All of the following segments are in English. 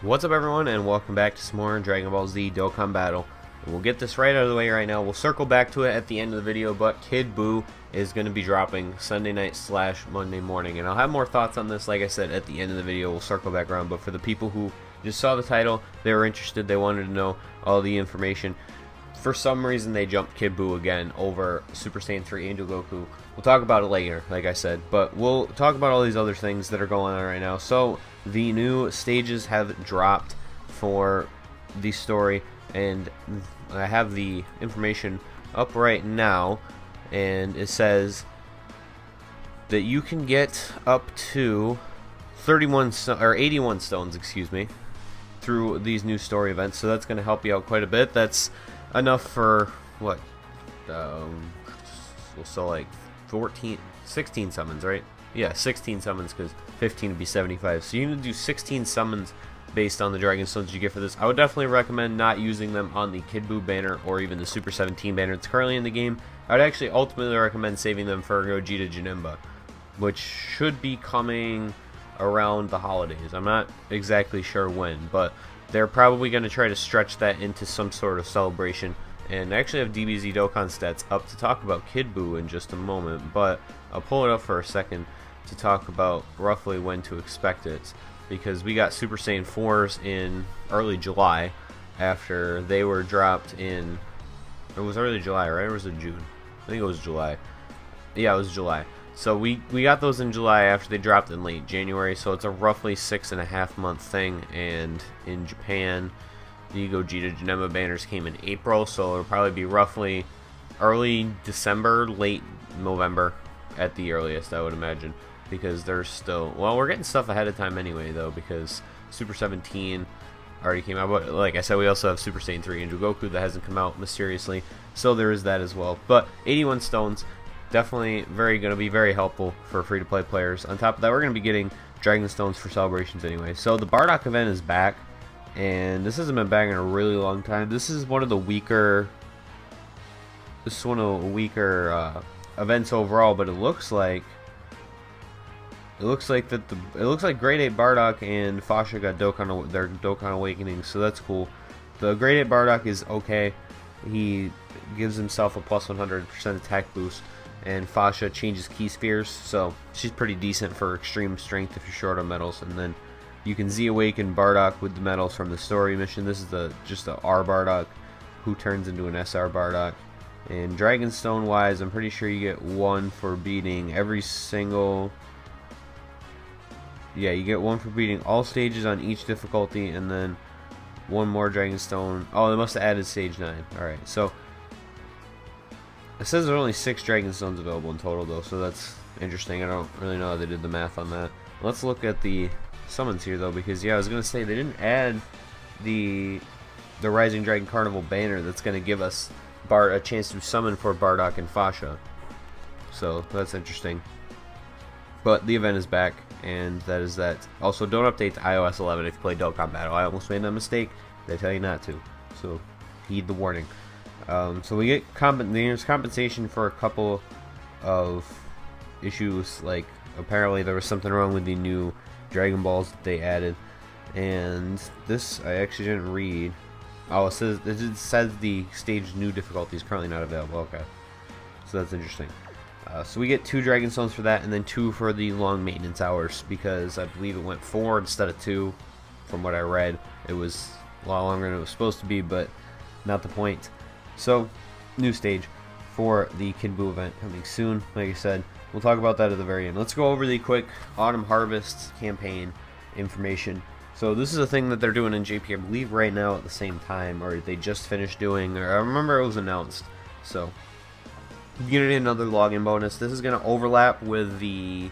What's up, everyone, and welcome back to some more Dragon Ball Z Dokkan Battle. And we'll get this right out of the way right now. We'll circle back to it at the end of the video, but Kid BUU is going to be dropping Sunday night / Monday morning. And I'll have more thoughts on this, like I said, at the end of the video. We'll circle back around, but for the people who just saw the title, they were interested, they wanted to know all the information. For some reason, they jumped Kid BUU again over Super Saiyan 3 Angel Goku. We'll talk about it later, like I said, but we'll talk about all these other things that are going on right now. So, the new stages have dropped for the story, and I have the information up right now, and it says that you can get up to 81 stones, excuse me, through these new story events. So that's going to help you out quite a bit. That's enough for what? So like 16 summons, right? Yeah, 16 summons, because 15 would be 75. So you need to do 16 summons based on the Dragon Stones you get for this. I would definitely recommend not using them on the Kid BUU banner or even the Super 17 banner that's currently in the game. I would actually ultimately recommend saving them for Gogeta Janemba, which should be coming around the holidays. I'm not exactly sure when, but they're probably going to try to stretch that into some sort of celebration. And I actually have DBZ Dokkan stats up to talk about Kid BUU in just a moment, but I'll pull it up for a second to talk about roughly when to expect it, because we got Super Saiyan 4s in early July after they were dropped in, it was early July, right? Or was it June? I think it was July. Yeah, it was July. So we got those in July after they dropped in late January, so it's a roughly 6.5 month thing. And in Japan, the Gogeta Janemba banners came in April, so it'll probably be roughly early December, late November at the earliest, I would imagine, because there's still, well, we're getting stuff ahead of time anyway, though, because Super 17 already came out. But like I said, we also have Super Saiyan 3 Angel Goku that hasn't come out mysteriously, so there is that as well. But 81 stones, definitely going to be very helpful for free-to-play players. On top of that, we're going to be getting Dragon Stones for celebrations anyway. So the Bardock event is back, and this hasn't been back in a really long time. This is one of the weaker events overall, but it looks like Grade 8 Bardock and Fasha got their Dokkan Awakening, so that's cool. The Grade 8 Bardock is okay. He gives himself a plus 100% attack boost, and Fasha changes key spheres, so she's pretty decent for extreme strength if you're short on medals. And then you can Z-Awaken Bardock with the medals from the story mission. This is just the R Bardock, who turns into an SR Bardock. And Dragon Stone wise, I'm pretty sure you get one for beating every single... Yeah, you get one for beating all stages on each difficulty, and then one more Dragon Stone. Oh, they must have added stage 9. Alright, so it says there are only 6 Dragon Stones available in total, though, so that's interesting. I don't really know how they did the math on that. Let's look at the summons here, though, because, yeah, I was going to say, they didn't add the Rising Dragon Carnival banner that's going to give us a chance to summon for Bardock and Fasha. So, that's interesting. But the event is back, and that is that. Also, don't update to iOS 11 if you play Dokkan Battle. I almost made that mistake. They tell you not to, so heed the warning. So we get there's compensation for a couple of issues. Like, apparently there was something wrong with the new Dragon Balls that they added, and this I actually didn't read. Oh, it says the stage new difficulty is currently not available. Okay, so that's interesting. So we get 2 Dragon Stones for that, and then 2 for the long maintenance hours, because I believe it went 4 instead of 2. From what I read, it was a lot longer than it was supposed to be, but not the point. So, new stage for the Kid BUU event coming soon. Like I said, we'll talk about that at the very end. Let's go over the quick Autumn Harvest campaign information. So this is a thing that they're doing in JP, I believe, right now at the same time, or they just finished doing, or I remember it was announced. So you get another login bonus. This is going to overlap with the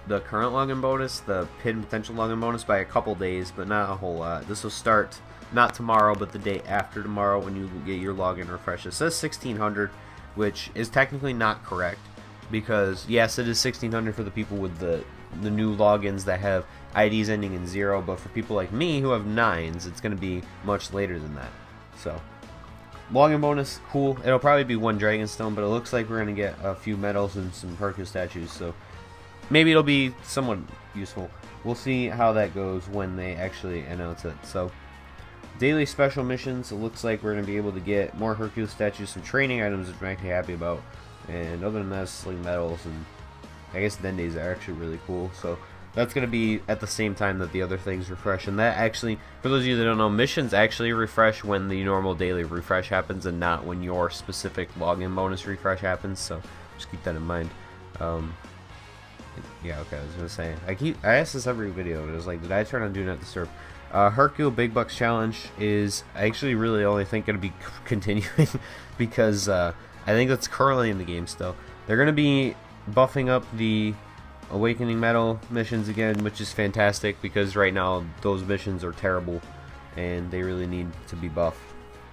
current login bonus, the hidden potential login bonus, by a couple days, but not a whole lot. This will start not tomorrow, but the day after tomorrow when you get your login refresh. It says 1600, which is technically not correct, because yes, it is 1600 for the people with the new logins that have IDs ending in 0, but for people like me who have 9s, it's going to be much later than that. So login bonus, cool. It'll probably be 1 Dragon Stone, but it looks like we're going to get a few medals and some Hercule statues, so maybe it'll be somewhat useful. we'll see how that goes when they actually announce it. So daily special missions, it looks like we're going to be able to get more Hercule statues, some training items, which I'm actually happy about. And other than that, it's like medals, and I guess Dendays are actually really cool. So that's going to be at the same time that the other things refresh. And that actually, for those of you that don't know, missions actually refresh when the normal daily refresh happens and not when your specific login bonus refresh happens. So just keep that in mind. Yeah, okay, I was going to say, I ask this every video, but it was like, did I turn on Do Not Disturb? Hercule Big Bucks Challenge is actually really only think going to be continuing because I think that's currently in the game still. They're going to be buffing up the Awakening Medal missions again, which is fantastic because right now those missions are terrible and they really need to be buffed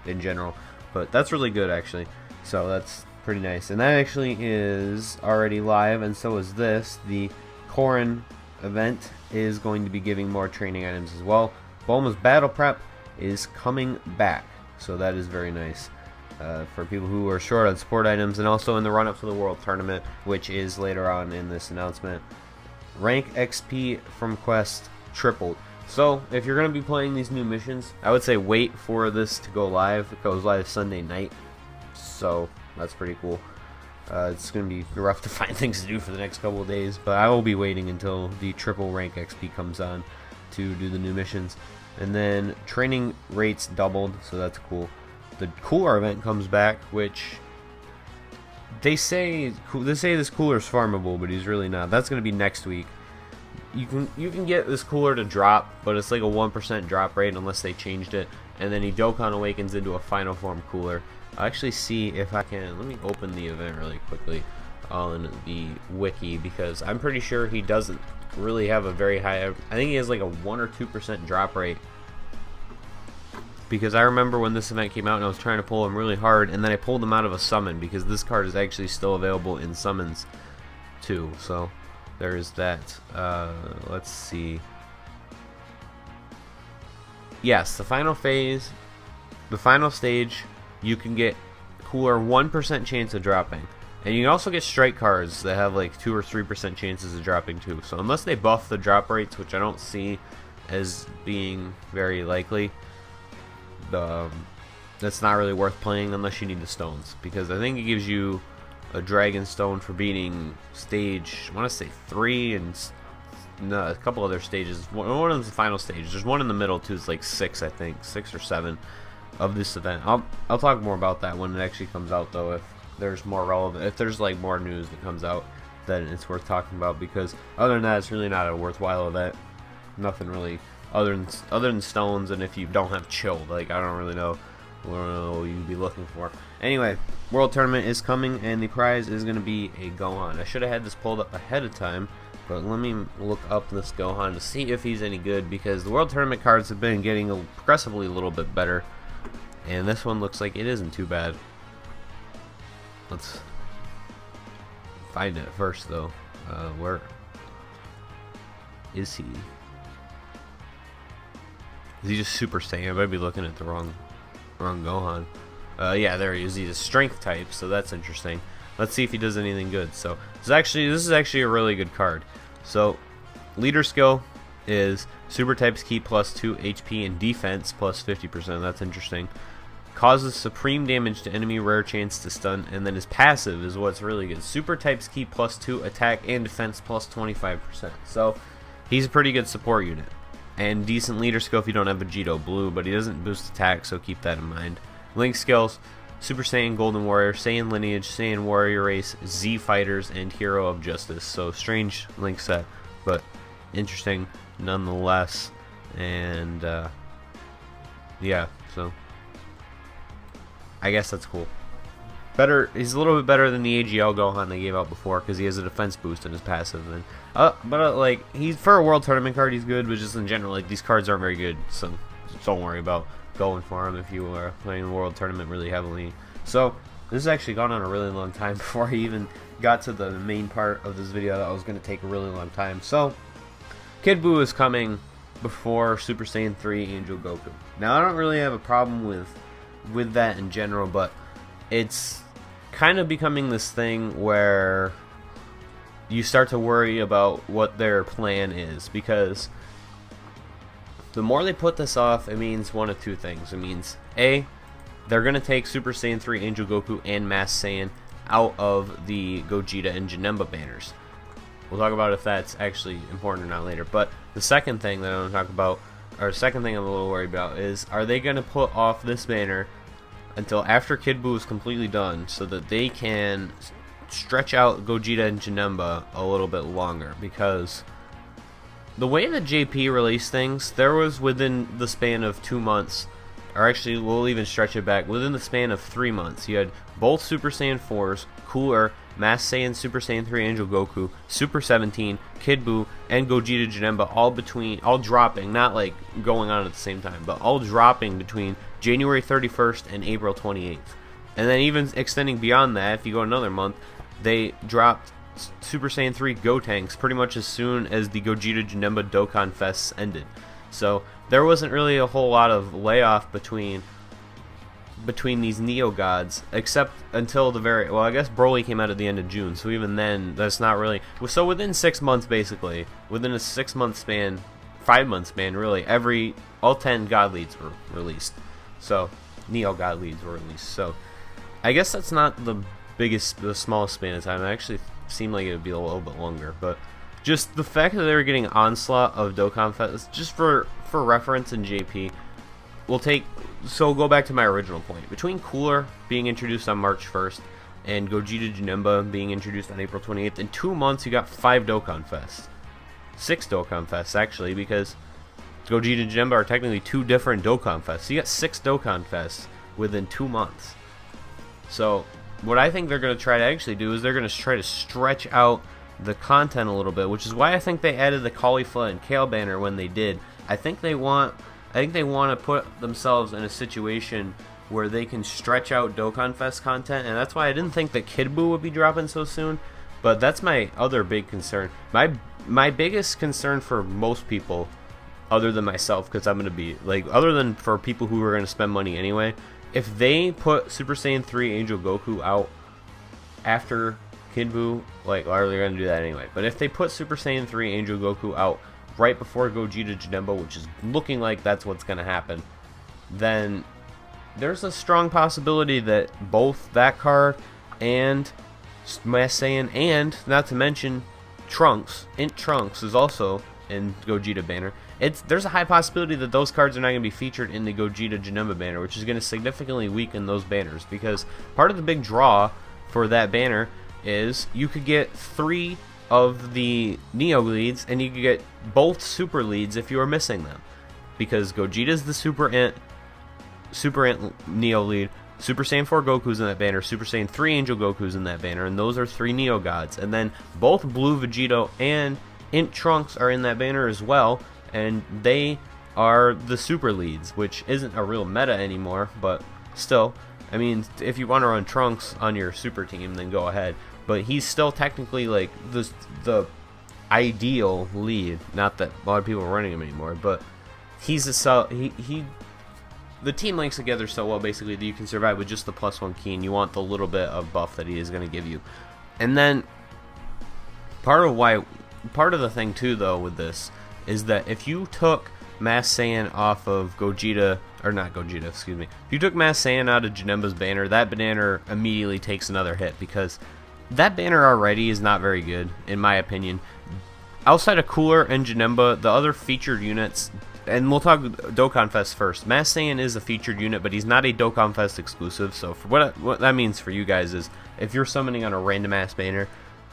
in general. But that's really good actually, so that's pretty nice. And that actually is already live, and so is this. The Corrin event is going to be giving more training items as well. Bulma's Battle Prep is coming back, so that is very nice for people who are short on support items, and also in the run-up to the World Tournament, which is later on in this announcement. Rank XP from Quest tripled. So if you're going to be playing these new missions, I would say wait for this to go live. It goes live Sunday night, so that's pretty cool. It's going to be rough to find things to do for the next couple of days, but I will be waiting until the triple rank XP comes on to do the new missions. And then training rates doubled, so that's cool. The cooler event comes back, which they say this cooler is farmable, but he's really not. That's going to be next week. You can get this cooler to drop, but it's like a 1% drop rate unless they changed it. And then he Dokkan awakens into a final form cooler. I'll actually see if I can. Let me open the event really quickly on the wiki, because I'm pretty sure he doesn't really have a very high. I think he has like a 1 or 2% drop rate, because I remember when this event came out and I was trying to pull him really hard, and then I pulled him out of a summon because this card is actually still available in summons too. So there is that. Let's see. Yes, the final phase, the final stage, you can get cooler 1% chance of dropping. And you can also get strike cards that have like 2 or 3% chances of dropping too. So unless they buff the drop rates, which I don't see as being very likely, that's not really worth playing unless you need the stones. Because I think it gives you a dragon stone for beating stage, I want to say 3 and no, a couple other stages. One of them's the final stage. There's one in the middle too. It's like 6, I think, 6 or 7 of this event. I'll talk more about that when it actually comes out, though. If there's more relevant, if there's like more news that comes out, then it's worth talking about. Because other than that, it's really not a worthwhile event. Nothing really other than stones, and if you don't have chill, like I don't really know what you'd be looking for. Anyway, World Tournament is coming, and the prize is going to be a Gohan. I should have had this pulled up ahead of time, but let me look up this Gohan to see if he's any good, because the World Tournament cards have been getting progressively a little bit better, and this one looks like it isn't too bad. Let's find it first, though. Where is he? Is he just Super Saiyan? I might be looking at the wrong Gohan. Yeah, there he is. He's a Strength type, so that's interesting. Let's see if he does anything good. So this is actually a really good card. So leader skill is Super types keep plus 2 HP and defense plus 50%. That's interesting. Causes supreme damage to enemy, rare chance to stun, and then his passive is what's really good. Super types keep plus 2 attack and defense plus 25%. So he's a pretty good support unit. And decent leader skill if you don't have Vegito Blue, but he doesn't boost attack, so keep that in mind. Link skills, Super Saiyan Golden Warrior, Saiyan Lineage, Saiyan Warrior Race, Z Fighters, and Hero of Justice. So strange Link set, but interesting nonetheless. And yeah, so I guess that's cool. Better, he's a little bit better than the AGL Gohan they gave out before, because he has a defense boost in his passive. And like he's for a World Tournament card, he's good, but just in general, like these cards aren't very good, so don't worry about going for him if you are playing the World Tournament really heavily. So this has actually gone on a really long time before I even got to the main part of this video that was going to take a really long time. So Kid Buu is coming before Super Saiyan 3 Angel Goku. Now I don't really have a problem with that in general, but it's kind of becoming this thing where you start to worry about what their plan is, because the more they put this off, it means one of two things. It means A, they're going to take Super Saiyan 3 Angel Goku and Masked Saiyan out of the Gogeta and Janemba banners. We'll talk about if that's actually important or not later. But the second thing that I want to talk about, or second thing I'm a little worried about, is are they going to put off this banner until after Kid Buu is completely done so that they can stretch out Gogeta and Janemba a little bit longer? Because the way that JP released things, there was within the span of 2 months, or actually we'll even stretch it back, within the span of 3 months, you had both Super Saiyan 4s, Cooler, Masked Saiyan, Super Saiyan 3 Angel Goku, Super 17, Kid Buu, and Gogeta Janemba all dropping, not like going on at the same time, but all dropping between January 31st and April 28th. And then even extending beyond that, if you go another month, they dropped Super Saiyan 3 Gotenks pretty much as soon as the Gogeta Janemba Dokkan Fests ended. So there wasn't really a whole lot of layoff between these Neo Gods, except until the very, well, I guess Broly came out at the end of June, so even then, that's not really, so within 6 months basically, within a 6 month span, 5 month span really, all 10 God Leads were released. So, Neo God Leads were released. So, I guess that's not the smallest span of time. It actually seemed like it would be a little bit longer, but just the fact that they were getting onslaught of Dokkan Fest, just for reference in JP, we'll go back to my original point. Between Cooler being introduced on March 1st and Gogeta Janemba being introduced on April 28th, in 2 months you got 5 Dokkan Fests. 6 Dokkan Fests, actually, because Gogeta and Janemba are technically 2 different Dokkan Fests. So you got 6 Dokkan Fests within 2 months. So what I think they're going to try to actually do is they're going to try to stretch out the content a little bit, which is why I think they added the Caulifla and Kale banner when they did. I think they want to put themselves in a situation where they can stretch out Dokkan Fest content, and that's why I didn't think that Kid Buu would be dropping so soon. But that's my other big concern. My biggest concern for most people, other than myself, because I'm going to be, like, other than for people who are going to spend money anyway, if they put Super Saiyan 3 Angel Goku out after Kid Buu, like, well, they're going to do that anyway, but if they put Super Saiyan 3 Angel Goku out right before Gogeta Janemba, which is looking like that's what's going to happen, then there's a strong possibility that both that card and Masked Saiyan, and not to mention Trunks, Trunks is also in Gogeta banner. There's a high possibility that those cards are not going to be featured in the Gogeta Janemba banner, which is going to significantly weaken those banners, because part of the big draw for that banner is you could get 3 of the Neo leads, and you could get both Super leads if you are missing them, because Gogeta's the Super Ant Neo lead, Super Saiyan 4 Goku's in that banner, Super Saiyan 3 Angel Goku's in that banner, and those are 3 Neo Gods. And then both Blue Vegito and Trunks are in that banner as well, and they are the Super leads, which isn't a real meta anymore, but still, I mean, if you want to run Trunks on your Super team, then go ahead. But he's still technically like the ideal lead. Not that a lot of people are running him anymore, but he's the team links together so well, basically, that you can survive with just the +1 key, and you want the little bit of buff that he is going to give you. And then part of the thing too, though, with this is that if you took Masked Saiyan off of Gogeta, or not Gogeta, excuse me, if you took Masked Saiyan out of Janemba's banner, that banner immediately takes another hit, because that banner already is not very good, in my opinion. Outside of Cooler and Janemba, the other featured units, and we'll talk Dokkan Fest first. Masked Saiyan is a featured unit, but he's not a Dokkan Fest exclusive, so for what that means for you guys is, if you're summoning on a random ass banner,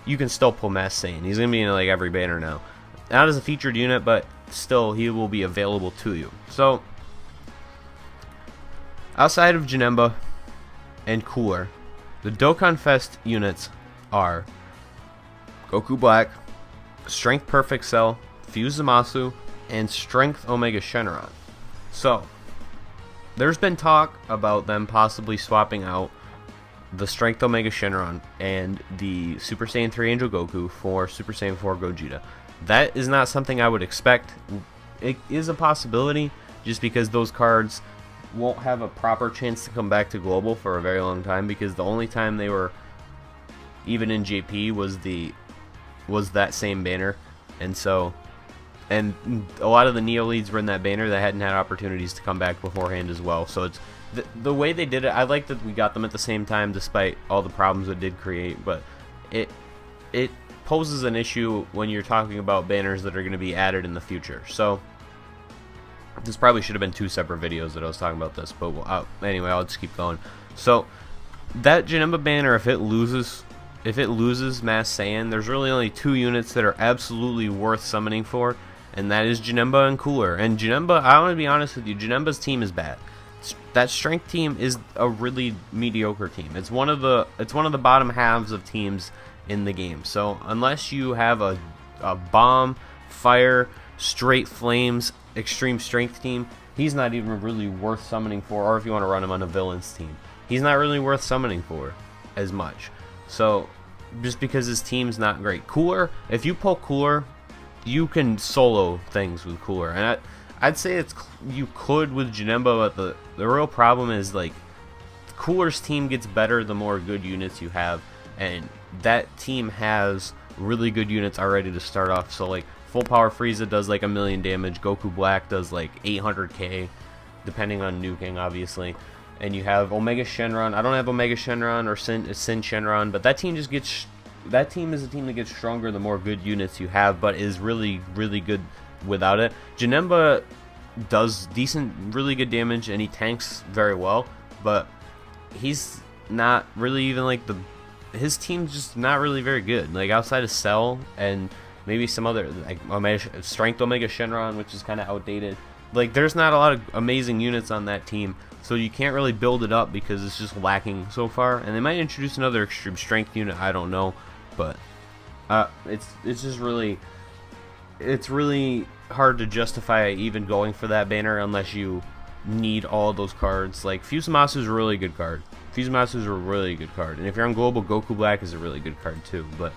you can still pull Masked Saiyan. He's going to be in like every banner now. Not as a featured unit, but still he will be available to you. So, outside of Janemba and Cooler, the Dokkan Fest units are Goku Black, Strength Perfect Cell, Fuse Zamasu, and Strength Omega Shenron. So, there's been talk about them possibly swapping out the Strength Omega Shenron and the Super Saiyan 3 Angel Goku for Super Saiyan 4 Gogeta. That is not something I would expect. It is a possibility, just because those cards won't have a proper chance to come back to Global for a very long time, because the only time they were even in JP was the was that same banner, and a lot of the Neo leads were in that banner that hadn't had opportunities to come back beforehand as well. So it's the way they did it. I like that we got them at the same time, despite all the problems it did create. But it poses an issue when you're talking about banners that are going to be added in the future. So this probably should have been 2 separate videos that I was talking about this. But anyway, I'll just keep going. So that Janemba banner, if it loses Mass Saiyan, there's really only 2 units that are absolutely worth summoning for, and that is Janemba and Cooler. And Janemba, I want to be honest with you, Janemba's team is bad. That strength team is a really mediocre team. It's one of the bottom halves of teams in the game. So unless you have a bomb, fire, straight flames, extreme strength team, he's not even really worth summoning for. Or if you want to run him on a villains team, he's not really worth summoning for as much. So just because his team's not great. Cooler, if you pull Cooler, you can solo things with Cooler, and I'd say you could with Janemba, but the real problem is, like, Cooler's team gets better the more good units you have, and that team has really good units already to start off. So like full power Frieza does like 1,000,000 damage, Goku Black does like 800k, depending on nuking, obviously. And you have Omega Shenron. I don't have Omega Shenron or Sin Shenron, but that team is a team that gets stronger the more good units you have, but is really, really good without it. Janemba does really good damage, and he tanks very well, but he's not really even like his team's just not really very good. Like outside of Cell and maybe some other like Strength Omega Shenron, which is kind of outdated. Like there's not a lot of amazing units on that team, so you can't really build it up because it's just lacking so far. And they might introduce another extreme strength unit, I don't know, but it's just really hard to justify even going for that banner unless you need all of those cards. Like Fusumasu's a really good card. Fusumasu's a really good card, and if you're on Global, Goku Black is a really good card too. But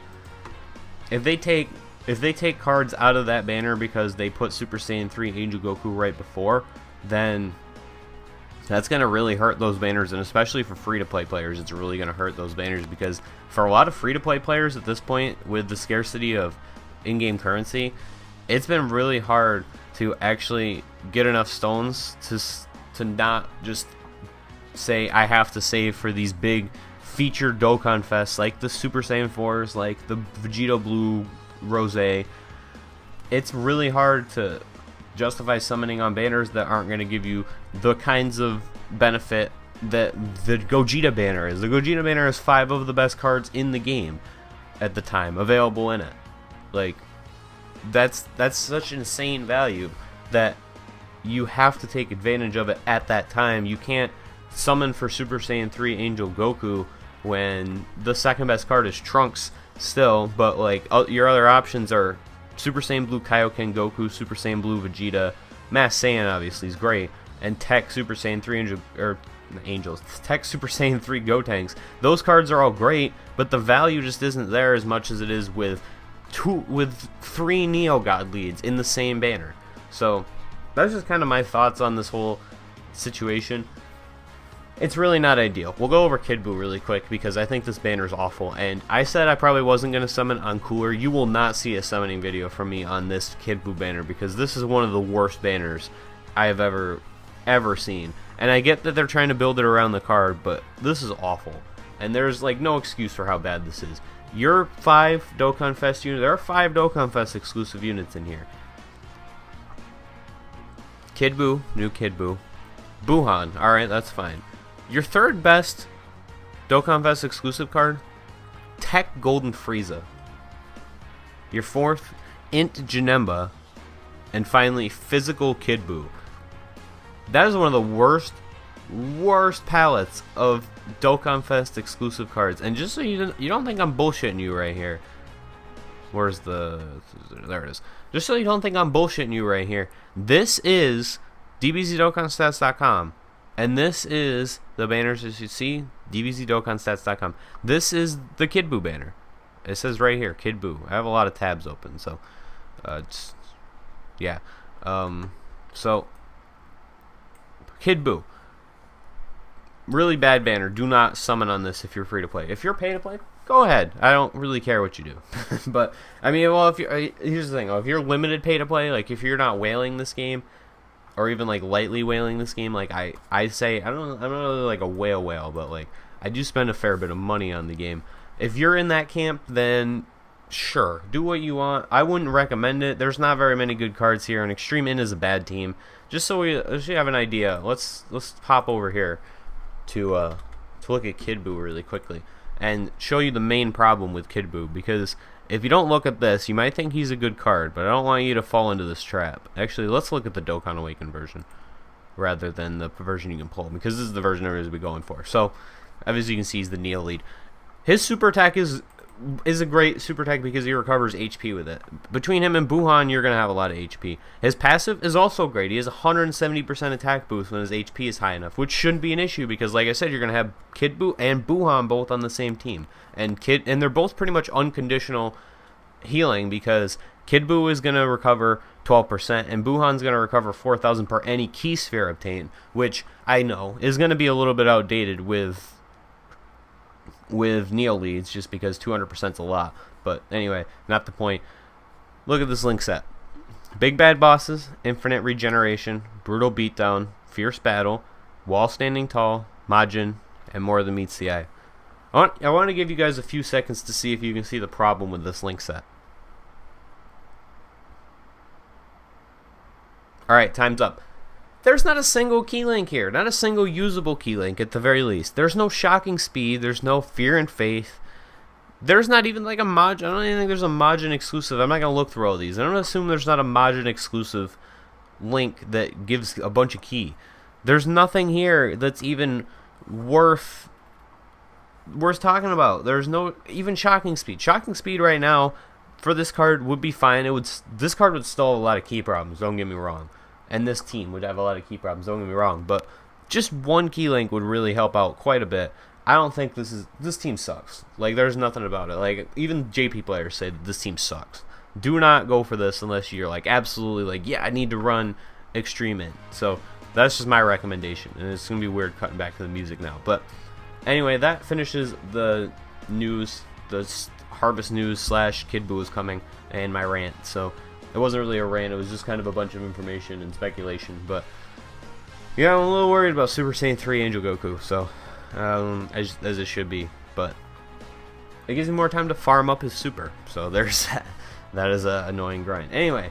if they take cards out of that banner because they put Super Saiyan 3 Angel Goku right before, then that's going to really hurt those banners, and especially for free-to-play players, it's really going to hurt those banners, because for a lot of free-to-play players at this point, with the scarcity of in-game currency, it's been really hard to actually get enough stones to not just say, I have to save for these big featured Dokkan Fests, like the Super Saiyan 4s, like the Vegito Blue Rose. It's really hard to justify summoning on banners that aren't going to give you the kinds of benefit that the Gogeta banner is. The Gogeta banner has 5 of the best cards in the game at the time available in it. Like that's such insane value that you have to take advantage of it at that time. You can't summon for Super Saiyan 3 Angel Goku when the second best card is Trunks still, but like your other options are Super Saiyan Blue Kaioken Goku, Super Saiyan Blue Vegeta, Mass Saiyan obviously is great, and Tech Super Saiyan 3 Tech Super Saiyan 3 Gotenks. Those cards are all great, but the value just isn't there as much as it is with 3 Neo God leads in the same banner. So that's just kind of my thoughts on this whole situation. It's really not ideal. We'll go over Kid Buu really quick because I think this banner is awful, and I said I probably wasn't going to summon on Cooler. You will not see a summoning video from me on this Kid Buu banner because this is one of the worst banners I have ever seen. And I get that they're trying to build it around the card, but this is awful. And there's like no excuse for how bad this is. Your 5 Dokkan Fest units, there are 5 Dokkan Fest exclusive units in here. Kid Buu, new Kid Buu. Buhan, alright, that's fine. Your third best Dokkan Fest exclusive card, Tech Golden Frieza. Your fourth, Int Janemba. And finally, Physical Kid Buu. That is one of the worst palettes of Dokkan Fest exclusive cards. And just so you don't think I'm bullshitting you right here. There it is. Just so you don't think I'm bullshitting you right here. This is DBZDokkanStats.com. And this is the banners as you see, DBZDokkanStats.com. This is the Kid Buu banner. It says right here, Kid Buu. I have a lot of tabs open, so yeah. So Kid Buu. Really bad banner. Do not summon on this if you're free to play. If you're pay to play, go ahead. I don't really care what you do. But I mean, well, if you here's the thing: if you're limited pay to play, like if you're not whaling this game, or even like lightly whaling this game, like I say, I'm not really like a whale, but like I do spend a fair bit of money on the game. If you're in that camp, then sure, do what you want. I wouldn't recommend it. There's not very many good cards here, and Extreme In is a bad team. Just so we have an idea, let's hop over here to look at Kid BUU really quickly and show you the main problem with Kid BUU, because if you don't look at this, you might think he's a good card, but I don't want you to fall into this trap. Actually, let's look at the Dokkan Awakened version rather than the version you can pull, because this is the version everybody's be going for. So, as you can see, he's the Neo lead. His super attack is a great super attack because he recovers HP with it. Between him and Buhan, you're going to have a lot of HP. His passive is also great. He has 170% attack boost when his HP is high enough, which shouldn't be an issue because, like I said, you're going to have Kid BUU and Buhan both on the same team. And they're both pretty much unconditional healing because Kid BUU is going to recover 12% and Buhan's going to recover 4,000 per any key sphere obtained, which I know is going to be a little bit outdated with Neo leads, just because 200% is a lot. But anyway, not the point. Look at this link set: Big Bad Bosses, Infinite Regeneration, Brutal Beatdown, Fierce Battle, Wall Standing Tall, Majin, and More Than Meets the Eye. I want to give you guys a few seconds to see if you can see the problem with this link set. Alright, time's up. There's not a single key link here. Not a single usable key link at the very least. There's no Shocking Speed. There's no Fear and Faith. There's not even like a Majin. I don't even think there's a Majin exclusive. I'm not going to look through all these. I'm going to assume there's not a Majin exclusive link that gives a bunch of key. There's nothing here that's even worth talking about. There's no even Shocking Speed. Shocking Speed right now for this card would be fine. This card would still have a lot of key problems. Don't get me wrong. And this team would have a lot of key problems, don't get me wrong, but just one key link would really help out quite a bit. I don't think this team sucks. Like, there's nothing about it. Like, even JP players say that this team sucks. Do not go for this unless you're like absolutely like, yeah, I need to run Extreme In. So that's just my recommendation, and it's gonna be weird cutting back to the music now. But anyway, that finishes the news, the Harvest News / Kid BUU is coming, and my rant. So it wasn't really a rant, it was just kind of a bunch of information and speculation, but yeah, I'm a little worried about Super Saiyan 3 Angel Goku, so as it should be, but it gives me more time to farm up his super, so there's that. That is an annoying grind. Anyway,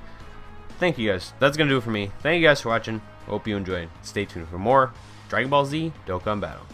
thank you guys. That's going to do it for me. Thank you guys for watching. Hope you enjoyed. Stay tuned for more Dragon Ball Z Dokkan Battle.